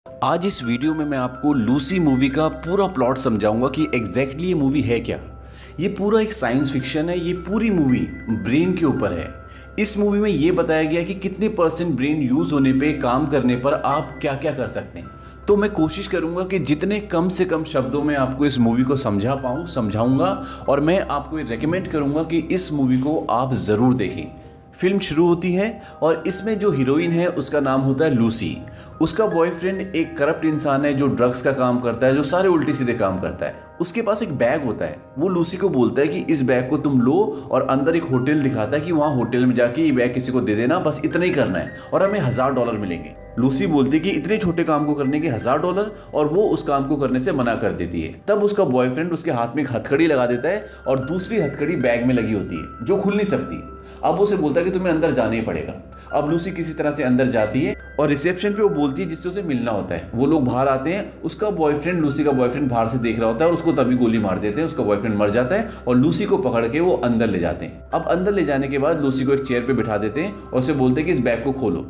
आज इस वीडियो में मैं आपको लूसी मूवी का पूरा प्लॉट समझाऊंगा कि एग्जैक्टली ये मूवी है क्या। ये पूरा एक साइंस फिक्शन है। ये पूरी मूवी ब्रेन के ऊपर है। इस मूवी में ये बताया गया है कि कितने परसेंट ब्रेन यूज होने पे, काम करने पर आप क्या क्या कर सकते हैं। तो मैं कोशिश करूंगा कि जितने कम से कम शब्दों में आपको इस मूवी को समझा पाऊँ समझाऊंगा, और मैं आपको ये रेकमेंड करूंगा कि इस मूवी को आप ज़रूर देखें। फिल्म शुरू होती है और इसमें जो हीरोइन है उसका नाम होता है लूसी। उसका बॉयफ्रेंड एक करप्ट इंसान है जो ड्रग्स का काम करता है, जो सारे उल्टे सीधे काम करता है। उसके पास एक बैग होता है। वो लूसी को बोलता है कि इस बैग को तुम लो, और अंदर एक होटल दिखाता है कि वहाँ होटल में जाके ये बैग किसी को दे देना, बस इतना ही करना है और हमें $1000 मिलेंगे। लूसी बोलती है कि इतने छोटे काम को करने के $1000, और वो उस काम को करने से मना कर देती है। तब उसका बॉयफ्रेंड उसके हाथ में एक हथकड़ी लगा देता है और दूसरी हथकड़ी बैग में लगी होती है जो खुल नहीं सकती। अब उसे बोलता है कि तुम्हें अंदर जाना ही पड़ेगा। अब लूसी किसी तरह से अंदर जाती है और रिसेप्शन पे वो बोलती है जिससे उसे मिलना होता है। वो लोग बाहर आते हैं। उसका बॉयफ्रेंड, लूसी का बॉयफ्रेंड बाहर से देख रहा होता है और उसको तभी गोली मार देते हैं। उसका बॉयफ्रेंड मर जाता है और लूसी को पकड़ के वो अंदर ले जाते हैं। अब अंदर ले जाने के बाद लूसी को एक चेयर पे बिठा देते हैं और उसे बोलते हैं कि इस बैग को खोलो,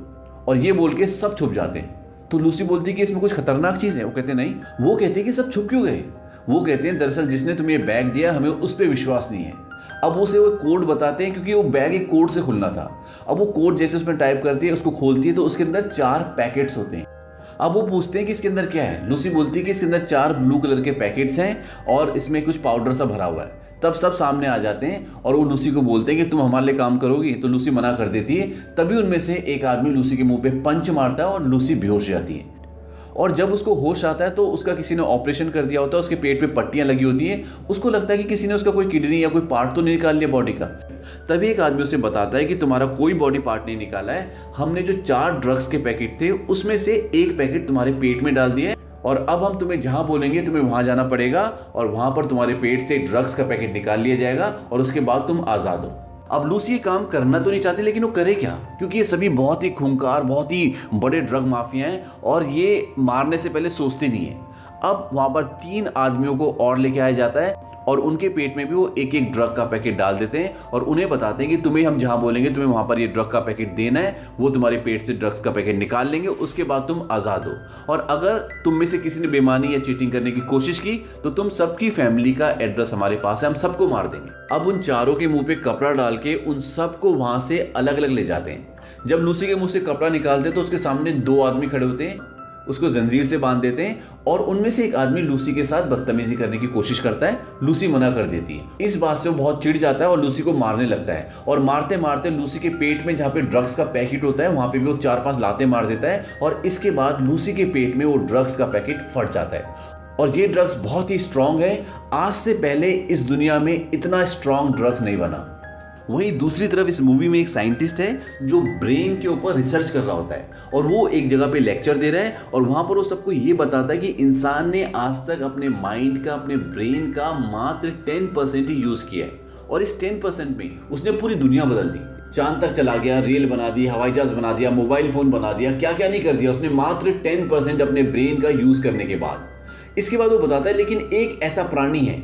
और ये बोल के सब छुप जाते हैं। तो लूसी बोलती है कि इसमें कुछ खतरनाक चीज़ है। वो कहते नहीं। वो कहते हैं कि सब छुप क्यों गए। वो कहते हैं दरअसल जिसने तुम्हें ये बैग दिया हमें उस पर विश्वास नहीं है। अब उसे वो कोड बताते हैं क्योंकि वो बैग एक कोड से खुलना था। अब वो कोड जैसे उसमें टाइप करती है, उसको खोलती है तो उसके अंदर 4 पैकेट्स होते हैं। अब वो पूछते हैं कि इसके अंदर क्या है। लूसी बोलती है कि इसके अंदर 4 ब्लू कलर के पैकेट्स हैं और इसमें कुछ पाउडर सा भरा हुआ है। तब सब सामने आ जाते हैं और वो लूसी को बोलते हैं कि तुम हमारे लिए काम करोगी। तो लूसी मना कर देती है। तभी उनमें से एक आदमी लूसी के मुंह पे पंच मारता है और लूसी बेहोश हो जाती है। और जब उसको होश आता है तो उसका किसी ने ऑपरेशन कर दिया होता है। उसके पेट पे पट्टियां लगी होती हैं। उसको लगता है कि किसी ने उसका कोई किडनी या कोई पार्ट तो नहीं निकाल लिया बॉडी का। तभी एक आदमी उसे बताता है कि तुम्हारा कोई बॉडी पार्ट नहीं निकाला है, हमने जो 4 ड्रग्स के पैकेट थे उसमें से एक पैकेट तुम्हारे पेट में डाल दिया है, और अब हम तुम्हें जहां बोलेंगे तुम्हें वहां जाना पड़ेगा और वहां पर तुम्हारे पेट से ड्रग्स का पैकेट निकाल लिया जाएगा और उसके बाद तुम आज़ाद हो। अब लूसी ये काम करना तो नहीं चाहती, लेकिन वो करे क्या, क्योंकि ये सभी बहुत ही खूंखार, बहुत ही बड़े ड्रग माफिया हैं और ये मारने से पहले सोचते नहीं है। अब वहाँ पर 3 आदमियों को और लेके आया जाता है और उनके पेट में भी वो एक एक ड्रग का पैकेट डाल देते हैं और उन्हें बताते हैं कि तुम्हें हम जहाँ बोलेंगे तुम्हें वहाँ पर ये ड्रग का पैकेट देना है। वो तुम्हारे पेट से ड्रग्स का पैकेट निकाल लेंगे, उसके बाद तुम आज़ाद हो। और अगर तुम में से किसी ने बेईमानी या चीटिंग करने की कोशिश की तो तुम सबकी फैमिली का एड्रेस हमारे पास है, हम सबको मार देंगे। अब उन चारों के मुंह पे कपड़ा डाल के उन सबको वहाँ से अलग अलग ले जाते हैं। जब लूसी के मुंह से कपड़ा निकालते हैं तो उसके सामने 2 आदमी खड़े होते हैं। उसको जंजीर से बांध देते हैं और उनमें से एक आदमी लूसी के साथ बदतमीजी करने की कोशिश करता है। लूसी मना कर देती है। इस बात से वो बहुत चिढ़ जाता है और लूसी को मारने लगता है, और मारते मारते लूसी के पेट में जहाँ पे ड्रग्स का पैकेट होता है वहाँ पे भी वो 4-5 लाते मार देता है, और इसके बाद लूसी के पेट में वो ड्रग्स का पैकेट फट जाता है। और ये ड्रग्स बहुत ही स्ट्रांग है। आज से पहले इस दुनिया में इतना स्ट्रांग ड्रग्स नहीं बना। वहीं दूसरी तरफ इस मूवी में एक साइंटिस्ट है जो ब्रेन के ऊपर रिसर्च कर रहा होता है, और वो एक जगह पे लेक्चर दे रहा है और वहां पर वो सबको ये बताता है कि इंसान ने आज तक अपने माइंड का, अपने ब्रेन का मात्र 10% ही यूज किया है, और इस 10% में उसने पूरी दुनिया बदल दी। चांद तक चला गया, रेल बना दी, हवाई जहाज बना दिया, मोबाइल फोन बना दिया, क्या क्या नहीं कर दिया उसने मात्र 10% अपने ब्रेन का यूज करने के बाद। इसके बाद वो बताता है लेकिन एक ऐसा प्राणी है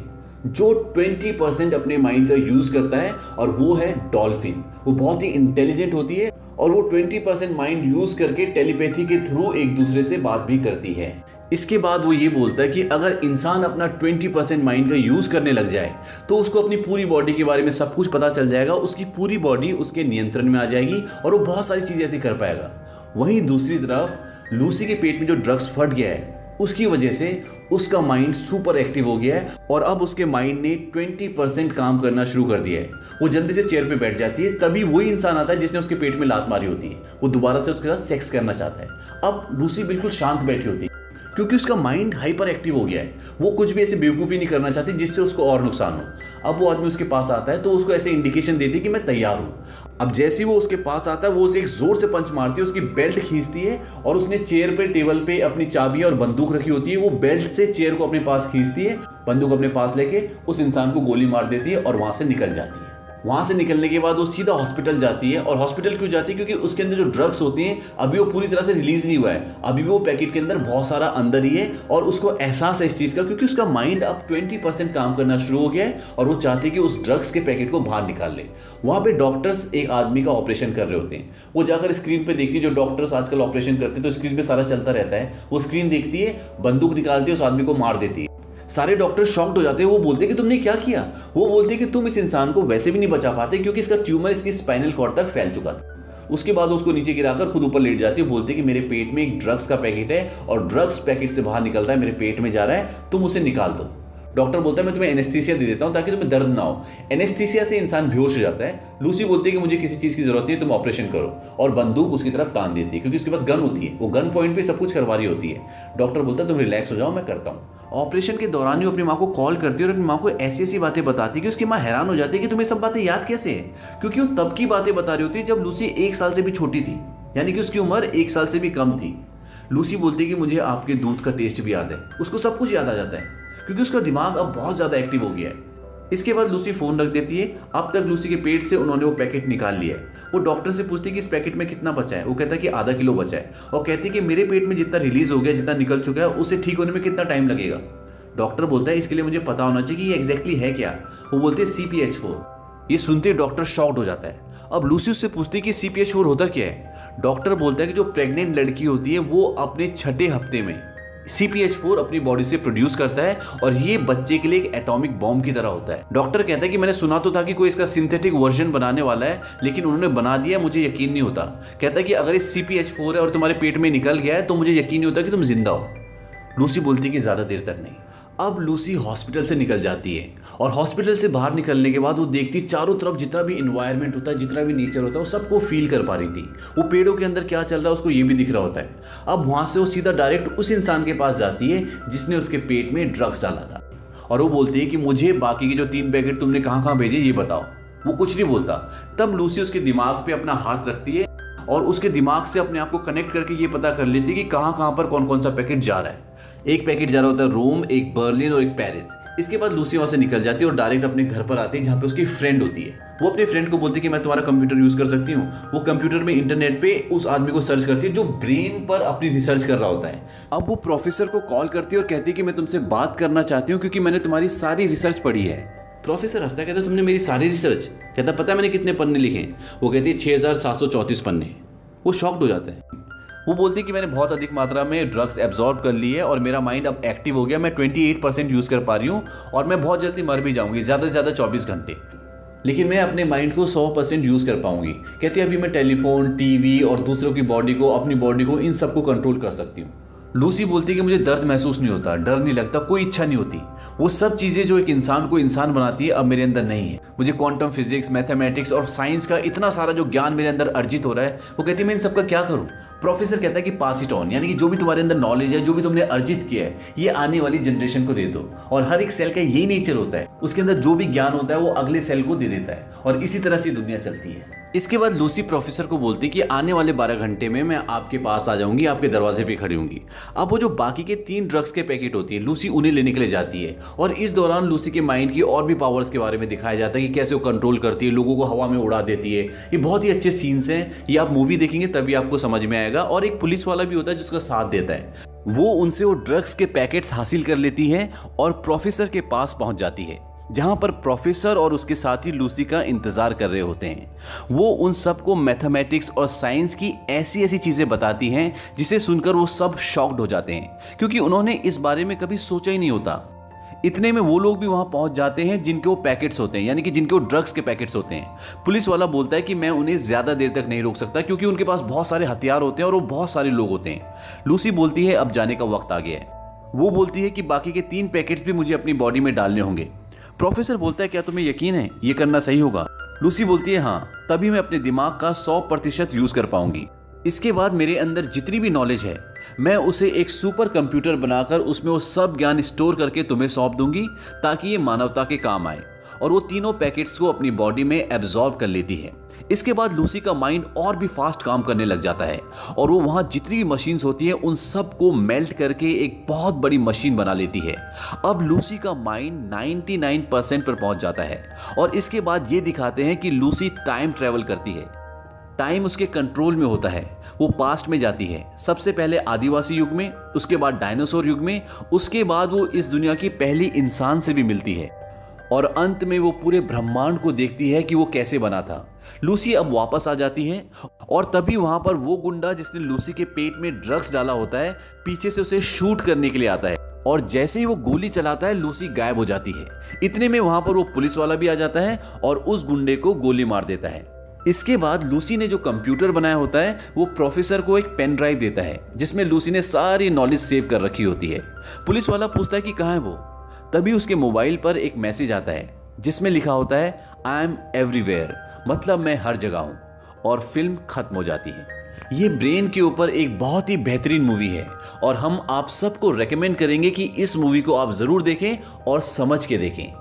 जो 20% अपने माइंड का यूज करता है, और वो है डॉल्फिन। वो बहुत ही इंटेलिजेंट होती है और वो 20% माइंड यूज करके टेलीपैथी के थ्रू एक दूसरे से बात भी करती है। इसके बाद वो ये बोलता है कि अगर इंसान अपना 20% माइंड का यूज करने लग जाए तो उसको अपनी पूरी बॉडी के बारे में सब कुछ पता चल जाएगा। उसकी पूरी बॉडी उसके नियंत्रण में आ जाएगी और वो बहुत सारी चीजें ऐसी कर पाएगा। वहीं दूसरी तरफ लूसी के पेट में जो ड्रग्स फट गया है उसकी वजह से उसका माइंड सुपर एक्टिव हो गया है, और अब उसके माइंड ने 20% काम करना शुरू कर दिया है। वो जल्दी से चेयर पे बैठ जाती है। तभी वही इंसान आता है जिसने उसके पेट में लात मारी होती है। वो दोबारा से उसके साथ सेक्स करना चाहता है। अब लूसी बिल्कुल शांत बैठी होती है क्योंकि उसका माइंड हाइपर एक्टिव हो गया है। वो कुछ भी ऐसे बेवकूफ़ी नहीं करना चाहती जिससे उसको और नुकसान हो। अब वो आदमी उसके पास आता है तो उसको ऐसे इंडिकेशन देती है कि मैं तैयार हूँ। अब जैसे ही वो उसके पास आता है वो उसे एक जोर से पंच मारती है, उसकी बेल्ट खींचती है, और उसने चेयर पे, टेबल पे अपनी चाबी और बंदूक रखी होती है। वो बेल्ट से चेयर को अपने पास खींचती है, बंदूक अपने पास लेके उस इंसान को गोली मार देती है और वहां से निकल जाती है। वहाँ से निकलने के बाद वो सीधा हॉस्पिटल जाती है। और हॉस्पिटल क्यों जाती है? क्योंकि उसके अंदर जो ड्रग्स होती हैं अभी वो पूरी तरह से रिलीज नहीं हुआ है, अभी भी वो पैकेट के अंदर बहुत सारा अंदर ही है। और उसको एहसास है इस चीज़ का, क्योंकि उसका माइंड अब 20% काम करना शुरू हो गया है और वो चाहती है कि उस ड्रग्स के पैकेट को बाहर निकाल ले। वहाँ पे डॉक्टर्स एक आदमी का ऑपरेशन कर रहे होते हैं। वो जाकर स्क्रीन पे देखती है, जो डॉक्टर्स आजकल ऑपरेशन करते हैं तो स्क्रीन पे सारा चलता रहता है, वो स्क्रीन देखती है, बंदूक निकालती है, उस आदमी को मार देती है। सारे डॉक्टर शॉक्ड हो जाते हैं। वो बोलते हैं कि तुमने क्या किया? वो बोलते हैं कि तुम इस इंसान को वैसे भी नहीं बचा पाते क्योंकि इसका ट्यूमर इसकी स्पाइनल कॉर्ड तक फैल चुका था। उसके बाद उसको नीचे गिराकर खुद ऊपर लेट जाती है, बोलती है कि मेरे पेट में एक ड्रग्स का पैकेट है और ड्रग्स पैकेट से बाहर निकल रहा है, मेरे पेट में जा रहा है, तुम उसे निकाल दो। डॉक्टर बोलता है मैं तुम्हें एनेस्थीसिया दे देता हूं ताकि तुम्हें दर्द ना हो। एनेस्थीसिया से इंसान बेहोश हो जाता है। लूसी बोलती है कि मुझे किसी चीज़ की जरूरत नहीं है, तुम ऑपरेशन करो, और बंदूक उसकी तरफ तान देती है क्योंकि उसके पास गन होती है, वो गन पॉइंट पे सब कुछ करवा रही होती है। डॉक्टर बोलता है तुम रिलैक्स हो जाओ, मैं करता हूँ। ऑपरेशन के दौरान ही वो अपनी माँ को कॉल करती है और अपनी माँ को ऐसी ऐसी बातें बताती है कि उसकी माँ हैरान हो जाती है कि तुम्हें सब बातें याद कैसे है, क्योंकि वो तब की बातें बता रही होती है जब लूसी 1 साल से भी छोटी थी, यानी कि उसकी उम्र 1 साल से भी कम थी। लूसी बोलती है कि मुझे आपके दूध का टेस्ट भी याद है। उसको सब कुछ याद आ जाता है क्योंकि उसका दिमाग अब बहुत ज़्यादा एक्टिव हो गया है। इसके बाद लूसी फ़ोन रख देती है। अब तक लूसी के पेट से उन्होंने वो पैकेट निकाल लिया है। वो डॉक्टर से पूछती है कि इस पैकेट में कितना बचा है। वो कहता है कि आधा किलो बचा है और कहती है कि मेरे पेट में जितना रिलीज हो गया, जितना निकल चुका है, उसे ठीक होने में कितना टाइम लगेगा। डॉक्टर बोलता है इसके लिए मुझे पता होना चाहिए कि ये एग्जैक्टली है क्या। वो बोलते हैं CPH4। ये सुनते डॉक्टर शॉक्ड हो जाता है। अब लूसी उससे पूछती है कि CPH4 होता क्या है। डॉक्टर बोलता है कि जो प्रेग्नेंट लड़की होती है वो अपने छठे हफ्ते में CPH4 अपनी बॉडी से प्रोड्यूस करता है और ये बच्चे के लिए एक एटॉमिक बॉम्ब की तरह होता है। डॉक्टर कहता है कि मैंने सुना तो था कि कोई इसका सिंथेटिक वर्जन बनाने वाला है, लेकिन उन्होंने बना दिया, मुझे यकीन नहीं होता। कहता है कि अगर ये CPH4 है और तुम्हारे पेट में निकल गया है तो मुझे यकीन नहीं होता कि तुम जिंदा हो। लूसी बोलती है कि ज़्यादा देर तक नहीं। अब लूसी हॉस्पिटल से निकल जाती है और हॉस्पिटल से बाहर निकलने के बाद वो देखती चारों तरफ जितना भी इन्वायरमेंट होता है, जितना भी नेचर होता है, वो सबको फील कर पा रही थी। वो पेड़ों के अंदर क्या चल रहा है उसको ये भी दिख रहा होता है। अब वहाँ से वो सीधा डायरेक्ट उस इंसान के पास जाती है जिसने उसके पेट में ड्रग्स डाला था और वो बोलती है कि मुझे बाकी के जो 3 पैकेट तुमने कहाँ कहाँ भेजे ये बताओ। वो कुछ नहीं बोलता। तब लूसी उसके दिमाग पे अपना हाथ रखती है और उसके दिमाग से अपने आप को कनेक्ट करके ये पता कर लेती है कि कहाँ कहाँ पर कौन कौन सा पैकेट जा रहा है। एक पैकेट जा रहा होता है रोम, एक बर्लिन और एक पेरिस। इसके बाद लूसी वहाँ से निकल जाती है और डायरेक्ट अपने घर पर आती है जहाँ पे उसकी फ्रेंड होती है। वो अपने फ्रेंड को बोलती है कि मैं तुम्हारा कंप्यूटर यूज़ कर सकती हूँ। वो कंप्यूटर में इंटरनेट पे उस आदमी को सर्च करती है जो ब्रेन पर अपनी रिसर्च कर रहा होता है। अब वो प्रोफेसर को कॉल करती है और कहती है कि मैं तुमसे बात करना चाहती हूँ क्योंकि मैंने तुम्हारी सारी रिसर्च पढ़ी है। प्रोफेसर हंसता है, कहता तुमने मेरी सारी रिसर्च? कहता पता है मैंने कितने पन्ने लिखे? वो कहती है 6734 पन्ने। वो शॉक्ड हो जाता है। वो बोलती है कि मैंने बहुत अधिक मात्रा में ड्रग्स एब्जॉर्ब कर ली है और मेरा माइंड अब एक्टिव हो गया, मैं 28% यूज़ कर पा रही हूँ और मैं बहुत जल्दी मर भी जाऊँगी, ज़्यादा से ज़्यादा 24 घंटे, लेकिन मैं अपने माइंड को 100% यूज़ कर पाऊँगी। कहती है अभी मैं टेलीफोन, टीवी और दूसरों की बॉडी को, अपनी बॉडी को, इन सबको कंट्रोल कर सकती हूँ। लूसी बोलती है कि मुझे दर्द महसूस नहीं होता, डर नहीं लगता, कोई इच्छा नहीं होती। वो सब चीज़ें जो एक इंसान को इंसान बनाती है अब मेरे अंदर नहीं है। मुझे क्वांटम फिजिक्स, मैथमेटिक्स और साइंस का इतना सारा जो ज्ञान मेरे अंदर अर्जित हो रहा है, वो कहती है मैं इन सब का क्या करूँ। प्रोफेसर कहता है कि पास इट ऑन, यानी कि जो भी तुम्हारे अंदर नॉलेज है, जो भी तुमने अर्जित किया है, ये आने वाली जनरेशन को दे दो। और हर एक सेल का यही नेचर होता है, उसके अंदर जो भी ज्ञान होता है वो अगले सेल को दे देता है और इसी तरह से दुनिया चलती है। इसके बाद लूसी प्रोफेसर को बोलती कि आने वाले 12 घंटे में मैं आपके पास आ जाऊंगी, आपके दरवाजे पे खड़ी होंगी। अब वो जो बाकी के 3 ड्रग्स के पैकेट होती है, लूसी उन्हें लेने के लिए जाती है और इस दौरान लूसी के माइंड की और भी पावर्स के बारे में दिखाया जाता है कि कैसे वो कंट्रोल करती है, लोगों को हवा में उड़ा देती है। ये बहुत ही अच्छे सीन्स हैं, ये आप मूवी देखेंगे तभी आपको समझ में आएगा। और एक पुलिस वाला भी होता है जिसका साथ देता है, वो उनसे वो ड्रग्स के पैकेट्स हासिल कर लेती है और प्रोफेसर के पास पहुंच जाती है जहां पर प्रोफेसर और उसके साथी लूसी का इंतजार कर रहे होते हैं। वो उन सबको मैथमेटिक्स और साइंस की ऐसी ऐसी चीजें बताती हैं जिसे सुनकर वो सब शॉक्ड हो जाते हैं क्योंकि उन्होंने इस बारे में कभी सोचा ही नहीं होता। इतने में वो लोग भी वहां पहुंच जाते हैं जिनके वो पैकेट्स होते हैं, यानी कि जिनके वो ड्रग्स के पैकेट्स होते हैं। पुलिस वाला बोलता है कि मैं उन्हें ज्यादा देर तक नहीं रोक सकता क्योंकि उनके पास बहुत सारे हथियार होते हैं और वो बहुत सारे लोग होते हैं। लूसी बोलती है अब जाने का वक्त आ गया है। वो बोलती है कि बाकी के 3 पैकेट्स भी मुझे अपनी बॉडी में डालने होंगे। प्रोफेसर बोलता है क्या तुम्हें यकीन है ये करना सही होगा? लूसी बोलती है हाँ, तभी मैं अपने दिमाग का 100% यूज कर पाऊंगी। इसके बाद मेरे अंदर जितनी भी नॉलेज है मैं उसे एक सुपर कंप्यूटर बनाकर उसमें वो सब ज्ञान स्टोर करके तुम्हें सौंप दूंगी ताकि ये मानवता के काम आए। और वो तीनों पैकेट्स को अपनी बॉडी में एब्जॉर्ब कर लेती है। इसके बाद लूसी का माइंड और भी फास्ट काम करने लग जाता है और वो वहां जितनी भी मशीन्स होती हैं उन सबको मेल्ट करके एक बहुत बड़ी मशीन बना लेती है। अब लूसी का माइंड 99% पर पहुंच जाता है और इसके बाद ये दिखाते हैं कि लूसी टाइम ट्रेवल करती है। टाइम उसके कंट्रोल में होता है, वो पास्ट में जाती है, सबसे पहले आदिवासी युग में, उसके बाद डायनासोर युग में, उसके बाद वो इस दुनिया की पहली इंसान से भी मिलती है और अंत में वो पूरे ब्रह्मांड को देखती है कि वो कैसे बना था। लूसी अब वापस आ जाती है और तभी वहां पर वो गुंडा जिसने लूसी के पेट में ड्रग्स डाला होता है पीछे से उसे शूट करने के लिए आता है और जैसे ही वो गोली चलाता है लूसी गायब हो जाती है। इतने में वहां पर वो पुलिस वाला भी आ जाता है और उस गुंडे को गोली मार देता है। इसके बाद लूसी ने जो कंप्यूटर बनाया होता है वो प्रोफेसर को एक पेन ड्राइव देता है जिसमें लूसी ने सारी नॉलेज सेव कर रखी होती है। पुलिस वाला पूछता है कि कहाँ है वो। तभी उसके मोबाइल पर एक मैसेज आता है जिसमें लिखा होता है आई एम एवरीवेयर, मतलब मैं हर जगह हूं, और फिल्म खत्म हो जाती है। ये ब्रेन के ऊपर एक बहुत ही बेहतरीन मूवी है और हम आप सबको रेकमेंड करेंगे कि इस मूवी को आप जरूर देखें और समझ के देखें।